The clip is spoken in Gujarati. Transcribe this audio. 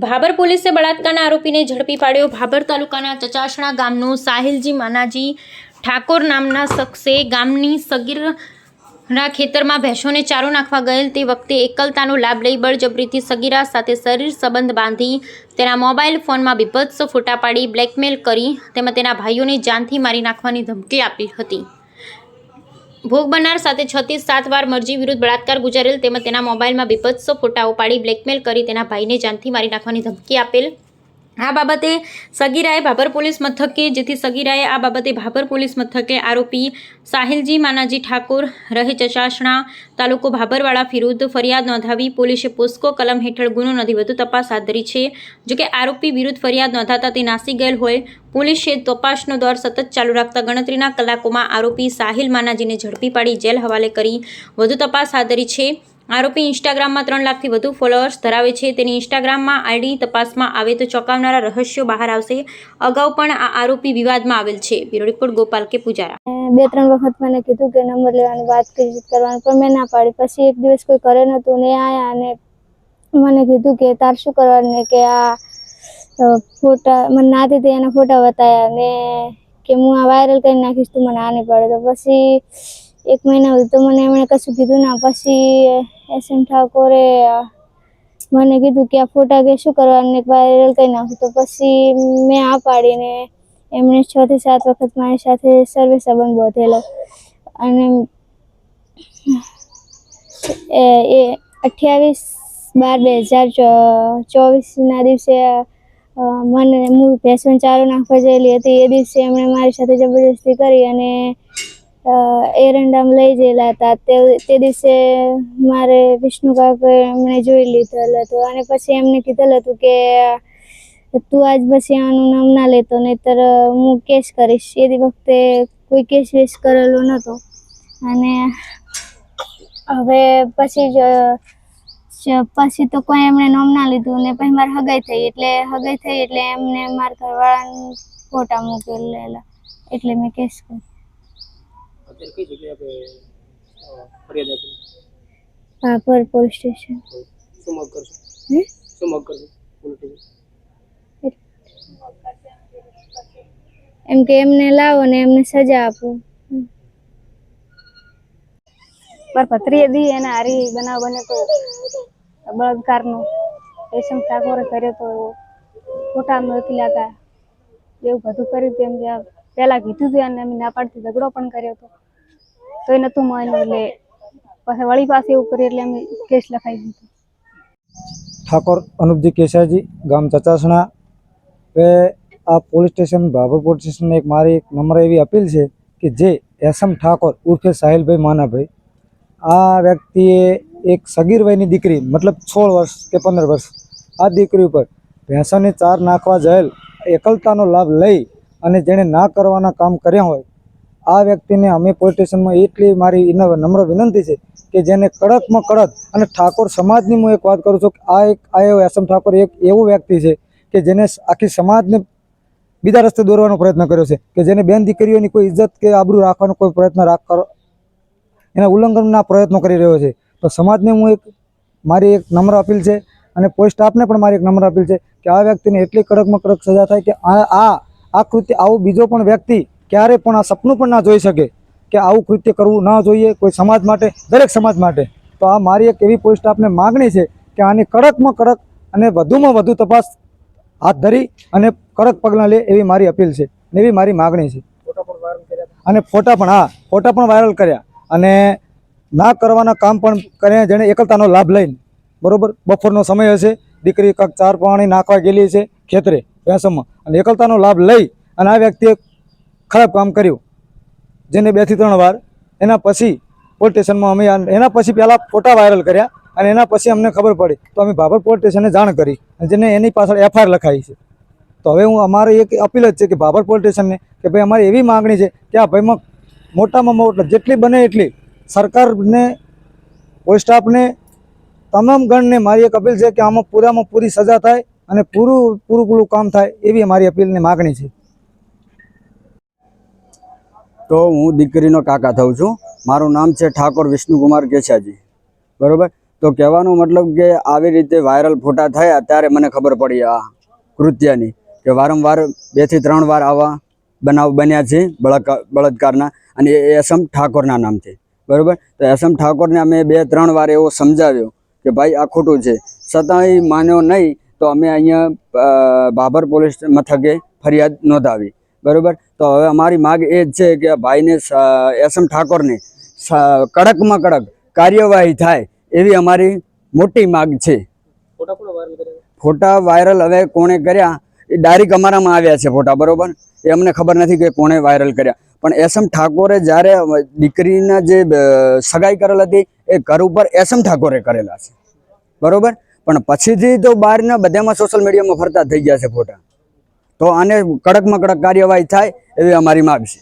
ભાભર પોલીસે બળાત્કારના આરોપીને ઝડપી પાડ્યો। ભાભર તાલુકાના ચચાસણા ગામનો સાહિલજી માનાજી ઠાકોર નામના શખ્સે ગામની સગીરના ખેતરમાં ભેંસોને ચારો નાખવા ગયેલ તે વખતે એકલતાનો લાભ લઈ બળજબરીથી સગીરા સાથે શરીર સંબંધ બાંધી તેના મોબાઈલ ફોનમાં બીભત્સ ફોટા પાડી બ્લેકમેલ કરી તેમજ તેના ભાઈઓને જાનથી મારી નાખવાની ધમકી આપી હતી। ભોગ બનનાર સાથે 6 થી 7 વાર મરજી વિરુદ્ધ બળાત્કાર ગુજારેલ તેમજ તેના મોબાઈલમાં બીભત્સ ફોટાઓ પાડી બ્લેકમેલ કરી તેના ભાઈને જાનથી મારી નાખવાની ધમકી આપેલ। આ બાબતે સગીરાએ ભાભર પોલીસ મથકે જેથી સગીરાએ આ બાબતે ભાભર પોલીસ મથકે આરોપી સાહિલજી માનાજી ઠાકોર રહે ચચાસણા તાલુકો ભાભરવાળા વિરુદ્ધ ફરિયાદ નોંધાવી પોલીસે પોસ્કો કલમ હેઠળ ગુનો નોંધી વધુ તપાસ હાથ ધરી છે। જોકે આરોપી વિરુદ્ધ ફરિયાદ નોંધાતા તે નાસી ગયેલ હોય પોલીસે તપાસનો દોર સતત ચાલુ રાખતા ગણતરીના કલાકોમાં આરોપી સાહિલ માનાજીને ઝડપી પાડી જેલ હવાલે કરી વધુ તપાસ હાથ ધરી છે। આરોપી ઇન્સ્ટાગ્રામમાં 3 લાખથી વધુ ફોલોઅર્સ ધરાવે છે। તેની ઇન્સ્ટાગ્રામમાં આઈડી તપાસમાં આવે તો ચોંકાવનારા રહસ્યો બહાર આવશે। અગાઉ પણ આ આરોપી વિવાદમાં આવેલ છે। બ્યુરો રિપોર્ટ ગોપાલ કે પૂજારા। 2-3 વખત મને કીધું કે નંબર લેવાની વાત કરવાની પણ મેં ના પાડી। પછી એક દિવસ કોઈ કરે નતું ને આયા અને મને કીધું કે તાર શું કરવાનું ને કે આ ફોટા મને નાતી તે એના ફોટા બતાવ્યા ને કે હું આ વાયરલ કરી નાખીશ તું મને આ નહીં પડે। તો પછી 1 મહિના સુધી તો મને એમણે કશું કીધું ના। પછી SM ઠાકોરે મને કીધું કે આ ફોટા કે શું કરવાનું વાયરલ કરી નાખું। તો પછી મેં આ પાડીને એમણે 6 થી 7 વખત મારી સાથે સર્વે સંબંધ બાંધેલો અને 28/12/2024 દિવસે મને હું ભેંસોને ચારો નાખવા ગયેલી હતી। એ દિવસે એમણે મારી સાથે જબરદસ્તી કરી અને એરંડામાં લઈ ગયેલા હતા। તે દિવસે મારે વિષ્ણુ કાકા એમણે જોઈ લીધેલ હતું અને પછી એમને કીધેલ હતું કે તું આજ પછી આનું નામ ના લેતો નહીતર હું કેસ કરીશ। એ વખતે કોઈ કેસ વેસ કરેલો નહોતો અને હવે પછી તો કોઈ એમણે નામ ના લીધું ને પછી મારે હગાઈ થઈ એટલે એમને મારા ઘરવાળાને ફોટા મૂકેલા એટલે મેં કેસ કર્યો। Bhabhar police station. એમ કે એમને લાવો ને એમને સજા આપો। पर पत्रिये दी है ना हरी बना बने तो बलात्कार नो SM ઠાકોરે કર્યો તો ફોટા મોકલ્યા હતા એવું બધું કર્યું તેમ કે પહેલા કીધું હતું અને અમે ના પાડતી ઝઘડો પણ કર્યો હતો તો એ નતું માન્યું એટલે પછી વળી પાસે એવું કર્યું એટલે અમે કેસ લખાઈ દીધો। ठाकुर अनुपजी केसाजी गाम चचासणा पे आ police station Bhabhar police station में एक मारी एक नम्र एवी अपील है कि जे SM ठाकुर उर्फे साहिल भाई माना भाई आ व्यक्तिए एक सगीर वयनी दीकरी मतलब 16 वर्ष के 15 वर्ष आ दीकरी पर भैंसोने चार नाखवा जाएल एकलतानो लाभ लई अने जेने ना करवाना काम कर्या होय आ व्यक्तिने अमे पुलिस स्टेशन में एटली मारी नम्र विनंती है कि जेने कड़क में कड़क अने ठाकुर समाजनी हूँ एक बात करूँ छूँ कि आ SM ठाकुर एक एवं व्यक्ति है कि जेने आखी समाज ने बीजा रस्ते दौरवानो प्रयत्न कर्यो छे कि जेने बेन दीकरीओनी कोई इज्जत के आबरू राखवानो कोई प्रयत्न एना उल्लंघनना प्रयत्नो करी रह्यो छे। तो समाजने हूँ एक मारी एक नम्र अपील है और पुलिस स्टाफने पण मारी एक नम्र अपील है कि आ व्यक्तिने एटली कड़क में कड़क सजा थाय कि आ कृत्य आवुं बीजो पण व्यक्ति क्यारे पण आ सपनुं पण ना जोई शके कि आवुं कृत्य करवुं ना जोईए कोई समाज माटे दरेक समाज माटे। तो आ मारी एक एवी पुलिस स्टाफने मागणी है कि आनी कड़क में कड़क अने वधुमां वधु तपास हाथ धरी अने कड़क पगलां ले एवी मारी अपील है एवी मारी मागणी है। अने फोटा पण वायरल कर्या अने ना करवाना काम पण कर्या जेने एकलतानो लाभ लईने बरोबर बपोरनो समय हशे दीकरी काक चार पाणी नाखवा गेली छे खेतरे भैंसोमां अने एकलतानो लाभ लई अने आ व्यक्तिए खराब काम कर्युं जेने 2 થી 3 વાર एना पछी पोलीस स्टेशन में अमे एना पछी पहला फोटा वायरल कर्या अने एना पछी अमने खबर पड़ी तो अमे भाभर पोलीस स्टेशने जाण करी जेने एनी पाछळ FIR लखाई छे। तो हवे हूँ अमारी एक अपील ज छे कि भाभर पोलीस स्टेशनने कि भाई अमारी एवी मागणी छे कि आ भाईमां मोटामां मोटा जेटली बने एटली सरकार ने पुलिस स्टाफ ने तमाम गण ने मारी एक अपील है कि आम पूरा में पूरी सजा थाय अने पूरू काम थाय एवी अमारी अपील ने मागणी छे। तो हूँ दीकरीनो काका थाउं छुं। मारुं नाम है ठाकुर विष्णुकुमार केसाजी बराबर। તો કહેવાનો મતલબ કે આવી રીતે વાયરલ ફોટા થયા ત્યારે મને ખબર પડી આ કૃત્યની, કે વારંવાર 2 થી 3 વાર આવા બનાવ બન્યા છે બળાત્કારના, અને એ એસમ ઠાકોરના નામથી, બરાબર. તો એસમ ઠાકોરને અમે 2-3 વાર એવો સમજાવ્યો કે ભાઈ આ ખોટું છે, છતાંય માન્યો નહીં. તો અમે અહીંયા બાબર પોલીસ મથકે ફરિયાદ નોંધાવી, બરાબર. તો હવે અમારી માગ એ જ છે કે ભાઈને એસમ ઠાકોરને કડકમાં કડક કાર્યવાહી થાય એવી અમારી મોટી માગ છે. ફોટા વાયરલ હવે કોણે કર્યા એ ડાયરેક્ટ અમારામાં આવ્યા છે ફોટા, બરાબર. એ અમને ખબર નથી કે કોણે વાયરલ કર્યા, પણ એસમ ઠાકોરે જ્યારે દીકરીના જે સગાઈ કરેલ હતી એ ઘર ઉપર એસમ ઠાકોરે કરેલા છે, બરાબર. પણ પછીથી તો બહારના બધામાં સોશિયલ મીડિયામાં ફરતા થઈ ગયા છે ફોટા. તો આને કડકમાં કડક કાર્યવાહી થાય એવી અમારી માગ છે.